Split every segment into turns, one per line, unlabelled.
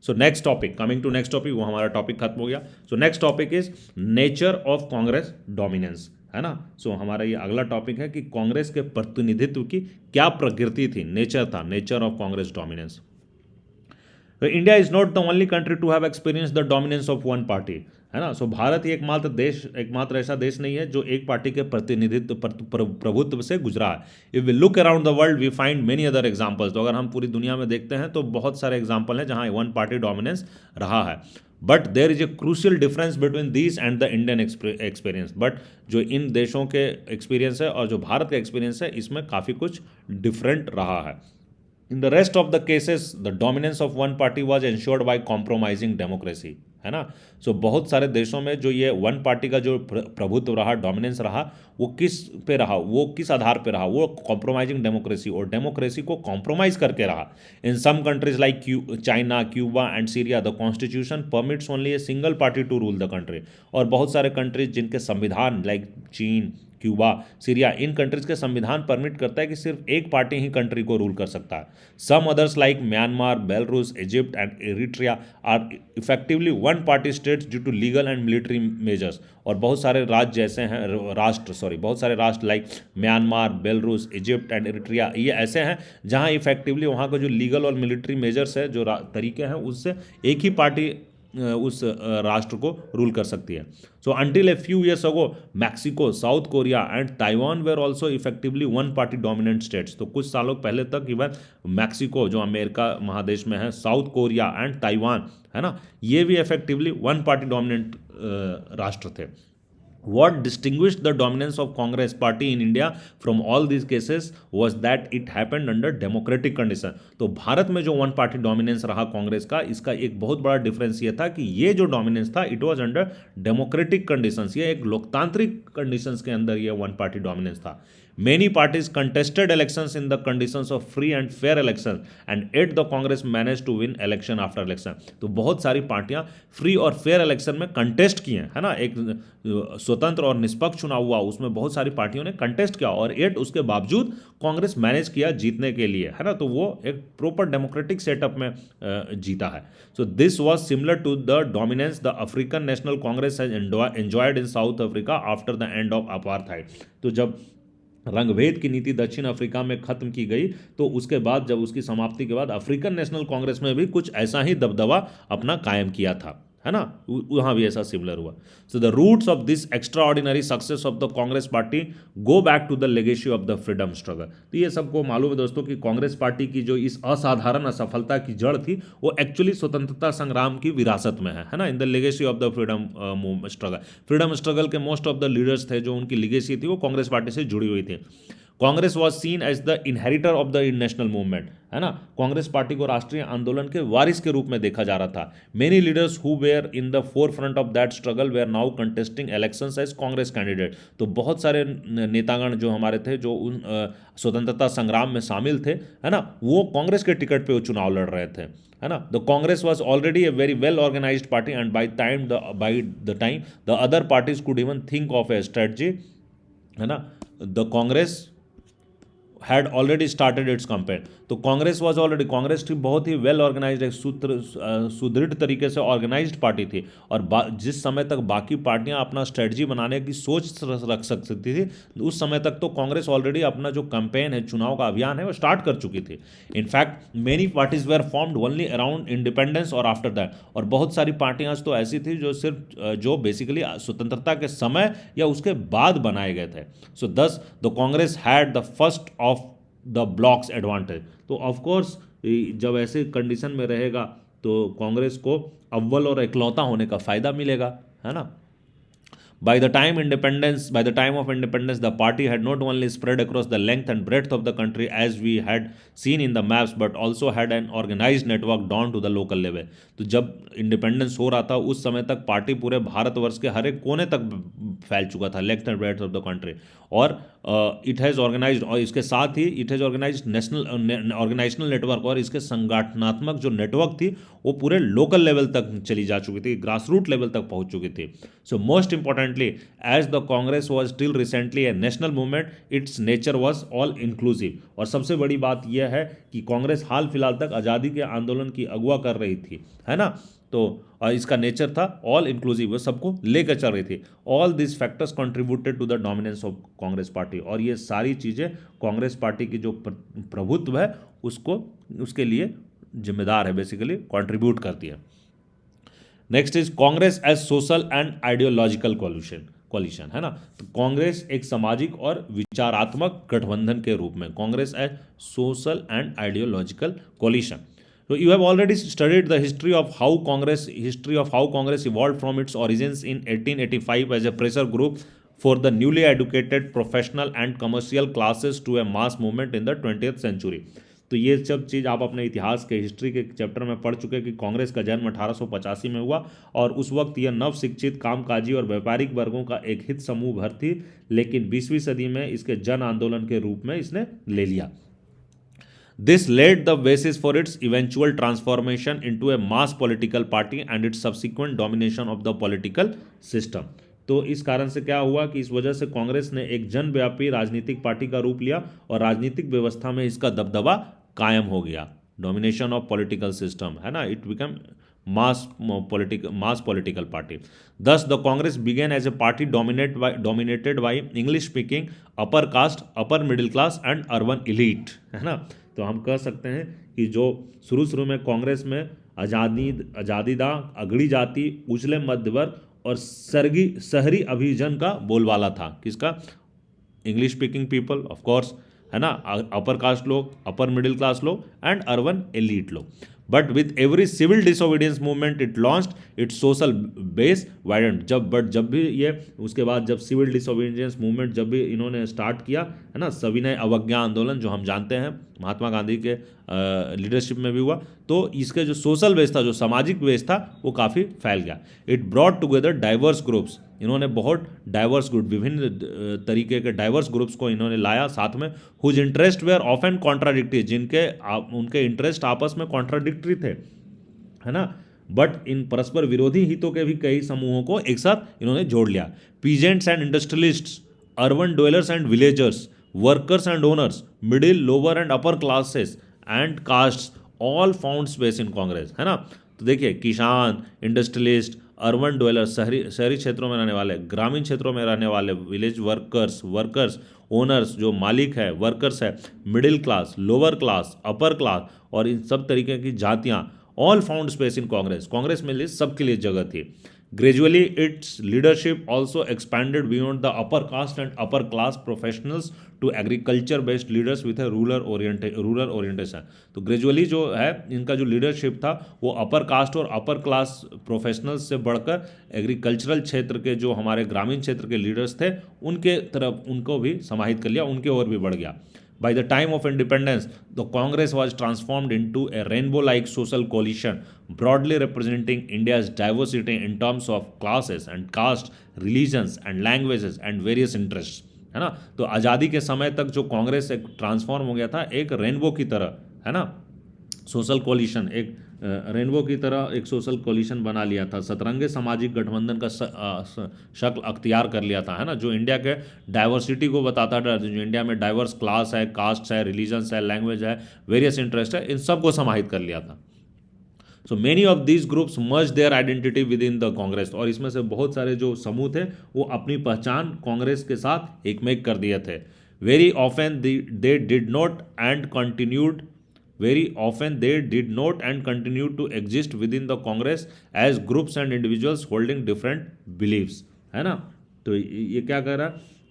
So next topic, coming to next topic, वो हमारा topic खत्म हो गया। So next topic is nature of Congress dominance, है ना। सो हमारा ये अगला टॉपिक है कि कांग्रेस के प्रतिनिधित्व की क्या प्रकृति थी, नेचर था, nature of Congress dominance. India is not the only country to have experience the dominance of one party, है ना। सो भारत ही एकमात्र ऐसा देश नहीं है जो एक पार्टी के प्रतिनिधित्व प्रभुत्व से गुजरा है। If we look around the world we find many other examples. तो अगर हम पूरी दुनिया में देखते हैं तो बहुत सारे एग्जांपल हैं जहां वन पार्टी डोमिनेंस रहा है। But there is a crucial difference between this and the Indian experience. But जो इन देशों के एक्सपीरियंस है और जो भारत का एक्सपीरियंस है, इसमें काफ़ी कुछ डिफरेंट रहा है। In the rest of the cases, the dominance of one party was ensured by compromising democracy, है ना। सो बहुत सारे देशों में जो ये वन पार्टी का जो प्रभुत्व रहा, डोमिनेंस रहा, वो किस पे रहा, वो किस आधार पे रहा, वो कॉम्प्रोमाइजिंग डेमोक्रेसी, और डेमोक्रेसी को कॉम्प्रोमाइज करके रहा। In some countries like China, Cuba and Syria the constitution permits only a single party to rule the country. और बहुत सारे कंट्रीज जिनके संविधान, लाइक चीन, क्यूबा, सीरिया, इन कंट्रीज के संविधान परमिट करता है कि सिर्फ एक पार्टी ही कंट्री को रूल कर सकता है। Some others like Myanmar, Belarus, Egypt and Eritrea are effectively one party states due to legal and military measures. और बहुत सारे बहुत सारे राष्ट्र like Myanmar, Belarus, Egypt and Eritrea, ये ऐसे हैं जहां इफेक्टिवली वहां का जो लीगल और मिलिट्री मेजर्स है, जो तरीके हैं, उससे एक ही पार्टी उस राष्ट्र को रूल कर सकती है। So until a few years ago Mexico, south Korea and Taiwan were also effectively one party dominant states. तो कुछ सालों पहले तक इवन मैक्सिको, जो अमेरिका महादेश में है, साउथ कोरिया एंड ताइवान, है ना, ये भी इफेक्टिवली वन पार्टी डोमिनेंट राष्ट्र थे। What distinguished the dominance of Congress party in India from all these cases was that it happened under democratic condition। तो भारत में जो वन पार्टी डोमिनेंस रहा कांग्रेस का, इसका एक बहुत बड़ा डिफरेंस ये था कि ये जो डोमिनेंस था, it was under democratic conditions. ये एक लोकतांत्रिक कंडीशंस के अंदर ये वन पार्टी डोमिनेंस था। Many parties contested elections in the conditions of free and fair elections and yet the Congress managed to win election after election। तो बहुत सारी पार्टियां फ्री और फेयर इलेक्शन में कंटेस्ट किए हैं, है ना। एक स्वतंत्र और निष्पक्ष चुनाव हुआ, उसमें बहुत सारी पार्टियों ने कंटेस्ट किया और एट उसके बावजूद कांग्रेस मैनेज किया जीतने के लिए, है ना। तो वो एक प्रॉपर डेमोक्रेटिक सेटअप में जीता है। So this was similar to the dominance the African National Congress has enjoyed in South Africa after the end of apartheid. तो जब रंगभेद की नीति दक्षिण अफ्रीका में खत्म की गई, तो उसके बाद, जब उसकी समाप्ति के बाद, अफ्रीकन नेशनल कांग्रेस में भी कुछ ऐसा ही दबदबा अपना कायम किया था, है ना। वहाँ भी ऐसा सिमिलर हुआ। So the roots of this extraordinary success of the Congress party go back to the legacy of the freedom struggle. तो ये सबको मालूम है दोस्तों कि कांग्रेस पार्टी की जो इस असाधारण असफलता की जड़ थी, वो एक्चुअली स्वतंत्रता संग्राम की विरासत में है ना। In the legacy of the freedom struggle, freedom struggle के मोस्ट ऑफ द लीडर्स थे, जो उनकी लेगेसी थी, वो कांग्रेस पार्टी से जुड़ी हुई थी। Congress was seen as the inheritor of the national movement, है ना। कांग्रेस पार्टी को राष्ट्रीय आंदोलन के वारिस के रूप में देखा जा रहा था। Many leaders who were in the forefront of that struggle were now contesting elections as Congress candidate. तो बहुत सारे नेतागण जो हमारे थे, जो उन स्वतंत्रता संग्राम में शामिल थे, है ना, वो कांग्रेस के टिकट पे वो चुनाव लड़ रहे थे, है ना। The Congress was already a very well organised party and by the time the other parties could even think of a strategy, है ना। The Congress had already started its campaign. तो कांग्रेस थी बहुत ही वेल ऑर्गेनाइज्ड, एक सुदृढ़ तरीके से ऑर्गेनाइज्ड पार्टी थी। और जिस समय तक बाकी पार्टियां अपना स्ट्रेटजी बनाने की सोच रख सकती थी, उस समय तक तो कांग्रेस ऑलरेडी अपना जो कैंपेन है, चुनाव का अभियान है, वो स्टार्ट कर चुकी थी। In fact many parties were formed only around independence और आफ्टर दैट। और बहुत सारी पार्टियां तो ऐसी थी जो बेसिकली स्वतंत्रता के समय या उसके बाद बनाए गए थे। सो दस the Congress had the first of the blocks advantage. तो ऑफकोर्स जब ऐसे कंडीशन में रहेगा तो कांग्रेस को अव्वल और इकलौता होने का फायदा मिलेगा, है ना। By the time of independence, the party had not only spread across the length and breadth of the country as we had seen in the maps, but also had an organized network down to the local level। तो जब independence हो रहा था, उस समय तक party पूरे भारतवर्ष के हर एक कोने तक फैल चुका था, length and breadth of the country. और इट हैज़ ऑर्गेनाइज्ड, और इसके साथ ही it has organised national organisational network, और इसके संगठनात्मक जो नेटवर्क थी वो पूरे लोकल लेवल तक चली जा चुकी थी, ग्रास रूट लेवल तक पहुंच चुकी थी. So most importantly, as the Congress was still recently a national movement, its nature was all inclusive. और सबसे बड़ी बात यह है कि कांग्रेस हाल फिलहाल तक आज़ादी के आंदोलन की अगुवा कर रही थी, है ना. तो इसका नेचर था ऑल इंक्लूसिव, वो सबको लेकर चल रही थी. All this factors contributed to the dominance of Congress party, और ये सारी चीज़ें कांग्रेस पार्टी की जो प्रभुत्व है उसको, उसके लिए जिम्मेदार है, बेसिकली कंट्रीब्यूट करती है. Next is Congress as social and ideological coalition, है ना. तो कांग्रेस एक सामाजिक और विचारात्मक गठबंधन के रूप में, Congress as social and ideological coalition. So you have already studied the history of how Congress evolved from its origins in 1885 as a pressure group for the newly educated professional and commercial classes to a mass movement in the 20th century. तो ये सब चीज़ आप अपने इतिहास के history के chapter में पढ़ चुके हैं कि कांग्रेस का जन्म 1885 में हुआ, और उस वक्त यह नव शिक्षित, कामकाजी और व्यापारिक वर्गों का एक हित समूह भर थी, लेकिन 20वीं सदी में इसके जन आंदोलन के रूप में इसने ले लिया. This laid the basis for its eventual transformation into a mass political party and its subsequent domination of the political system. तो इस कारण से क्या हुआ कि इस वजह से कांग्रेस ने एक जनव्यापी राजनीतिक पार्टी का रूप लिया, और राजनीतिक व्यवस्था में इसका दबदबा कायम हो गया. डोमिनेशन ऑफ पॉलिटिकल सिस्टम, है ना. It become mass political party. Thus, the Congress began as a party dominated by English-speaking upper caste, upper middle class and urban elite, है ना. तो हम कह सकते हैं कि जो शुरू में कांग्रेस में आज़ादीदा, अगड़ी जाति, उजले मध्य वर्ग और शहरी अभिजन का बोलबाला था. किसका? English speaking people, of course, है ना. अपर कास्ट लोग, अपर मिडिल क्लास लोग एंड अर्बन एलीट लोग. But with every civil disobedience movement it launched its social base widened. जब भी ये, उसके बाद जब सिविल डिसोबीडियंस मूवमेंट जब भी इन्होंने स्टार्ट किया, है ना, सविनय अवज्ञा आंदोलन जो हम जानते हैं महात्मा गांधी के लीडरशिप में भी हुआ, तो इसके जो सोशल बेस था, जो सामाजिक बेस था, वो काफ़ी फैल गया. It brought together diverse groups. इन्होंने बहुत डाइवर्स ग्रुप, विभिन्न तरीके के डाइवर्स ग्रुप्स को इन्होंने लाया साथ में, whose interest were often contradictory, उनके इंटरेस्ट आपस में कॉन्ट्राडिक्टरी थे, है ना. बट इन परस्पर विरोधी हितों के भी कई समूहों को एक साथ इन्होंने जोड़ लिया. Peasants and industrialists, urban dwellers and villagers, workers and owners, middle, lower and upper classes and castes all found space in Congress, है ना. तो देखिए, किसान, इंडस्ट्रियलिस्ट, अर्बन डवेलर, शहरी क्षेत्रों में रहने वाले, ग्रामीण क्षेत्रों में रहने वाले, विलेज वर्कर्स, ओनर्स जो मालिक है, वर्कर्स है, middle class, lower class, upper class, और इन सब तरीके की जातियाँ, all found space in Congress में सबके लिए जगह थी. Gradually, its leadership also expanded beyond the upper caste and upper class professionals to agriculture-based leaders with a rural orientation. तो ग्रेजुअली जो है इनका जो लीडरशिप था वो अपर कास्ट और अपर क्लास प्रोफेशनल्स से बढ़कर एग्रीकल्चरल क्षेत्र के जो हमारे ग्रामीण क्षेत्र के लीडर्स थे उनके तरफ, उनको भी समाहित कर लिया, उनके ओर भी बढ़ गया. By the time of independence, the Congress was transformed into a rainbow-like social coalition, broadly representing India's diversity in terms of classes and caste, religions and languages and various interests, है ना. तो आज़ादी के समय तक जो कांग्रेस एक ट्रांसफॉर्म हो गया था एक रेनबो की तरह, है ना, सोशल कोलिशन, एक रेनबो की तरह एक सोशल कोलिशन बना लिया था, सतरंगे सामाजिक गठबंधन का शक्ल अख्तियार कर लिया था, है ना, जो इंडिया के डाइवर्सिटी को बताता था, जो इंडिया में डाइवर्स क्लास है, कास्ट है, रिलीजन्स है, लैंग्वेज है, वेरियस इंटरेस्ट है, इन सब को समाहित कर लिया था. So many of these groups merge their identity with in the Congress. और इसमें से बहुत सारे जो समूह थे वो अपनी पहचान कांग्रेस के साथ एकमेक कर दिए थे. Very often they did not and continued Very often they did not and continued to exist within the Congress as groups and individuals holding different beliefs, है ना. तो ये क्या कह रहा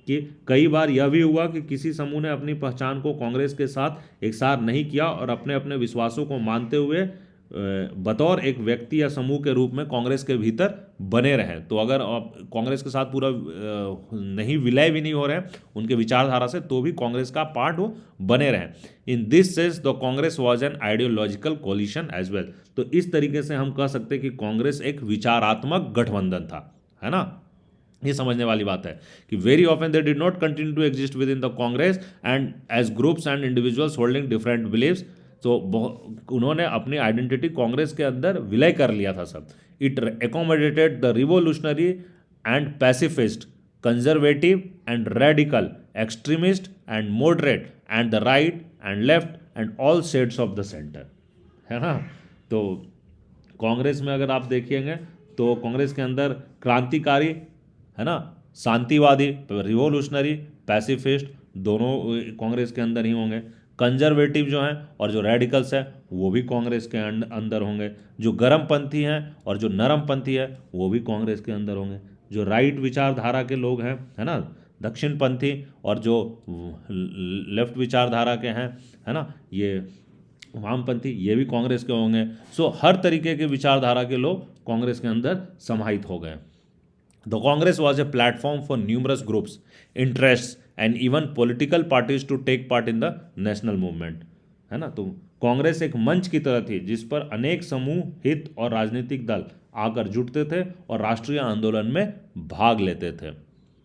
कि कई बार यह भी हुआ कि किसी समूह ने अपनी पहचान को कांग्रेस के साथ एक साथ नहीं किया और अपने अपने विश्वासों को मानते हुए बतौर एक व्यक्ति या समूह के रूप में कांग्रेस के भीतर बने रहे. तो अगर आप कांग्रेस के साथ पूरा नहीं विलय भी नहीं हो रहे हैं उनके विचारधारा से, तो भी कांग्रेस का पार्ट वो बने रहे. In this sense the Congress was an ideological coalition as well. तो इस तरीके से हम कह सकते हैं कि कांग्रेस एक विचारात्मक गठबंधन था, है ना. ये समझने वाली बात है कि very often they did not continue to exist within the Congress and as groups and individuals holding different believes. तो उन्होंने अपनी आइडेंटिटी कांग्रेस के अंदर विलय कर लिया था सब। It accommodated the revolutionary and pacifist, conservative and radical, extremist and moderate and the right and left and all shades of the centre, है ना। तो कांग्रेस में अगर आप देखिएंगे तो कांग्रेस के अंदर क्रांतिकारी, है ना, शांतिवादी, रिवोल्यूशनरी, पैसिफिस्ट दोनों कांग्रेस के अंदर ही होंगे। कंजर्वेटिव जो हैं और जो रेडिकल्स हैं वो भी कांग्रेस के अंदर होंगे। जो गर्मपंथी हैं और जो नरमपंथी है वो भी कांग्रेस के अंदर होंगे। जो राइट विचारधारा के लोग हैं, है ना, दक्षिणपंथी, और जो लेफ्ट विचारधारा के हैं, है ना, ये वामपंथी, ये भी कांग्रेस के होंगे। सो हर तरीके के विचारधारा के लोग कांग्रेस के अंदर समाहित हो गए। The Congress was a platform for numerous groups, interest and even political parties to take part in the national movement, है ना। तो कांग्रेस एक मंच की तरह थी जिस पर अनेक समूह, हित और राजनीतिक दल आकर जुटते थे और राष्ट्रीय आंदोलन में भाग लेते थे,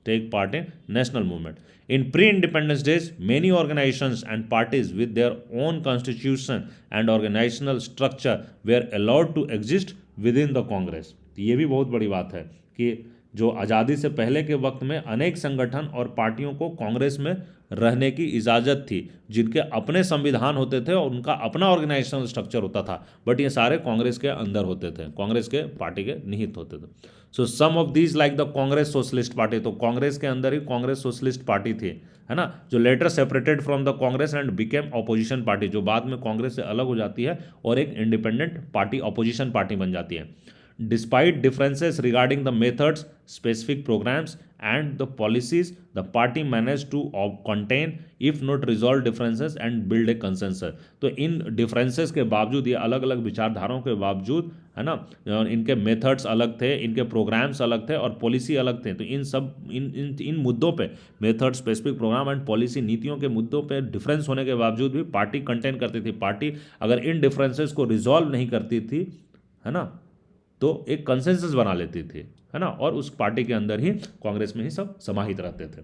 take part in national movement. In pre-independence days, many organizations and parties with their own constitution and organizational structure were allowed to exist within the Congress. ये भी बहुत बड़ी बात है कि जो आज़ादी से पहले के वक्त में अनेक संगठन और पार्टियों को कांग्रेस में रहने की इजाज़त थी, जिनके अपने संविधान होते थे और उनका अपना ऑर्गेनाइजेशनल स्ट्रक्चर होता था, बट ये सारे कांग्रेस के अंदर होते थे, कांग्रेस के पार्टी के निहित होते थे। So some of these like the Congress socialist party, तो कांग्रेस के अंदर ही कांग्रेस सोशलिस्ट पार्टी थी, है ना, जो later separated from the Congress and became opposition party, जो बाद में कांग्रेस से अलग हो जाती है और एक इंडिपेंडेंट पार्टी, ऑपोजिशन पार्टी बन जाती है। Despite differences regarding the methods, specific programs, and the policies, the party managed to contain, if not resolve differences and build a consensus. तो इन differences के बावजूद, ये अलग अलग विचारधाराओं के बावजूद, है ना, इनके मेथड्स अलग थे, इनके प्रोग्राम्स अलग थे और पॉलिसी अलग थे, तो इन सब इन मुद्दों पे, method, specific programme and policy, नीतियों के मुद्दों पे डिफरेंस होने के बावजूद भी पार्टी कंटेन करती थी। पार्टी अगर इन डिफरेंसेस को रिजॉल्व नहीं करती थी, है ना, तो एक कंसेंसस बना लेती थी, है ना, और उस पार्टी के अंदर ही, कांग्रेस में ही सब समाहित रहते थे।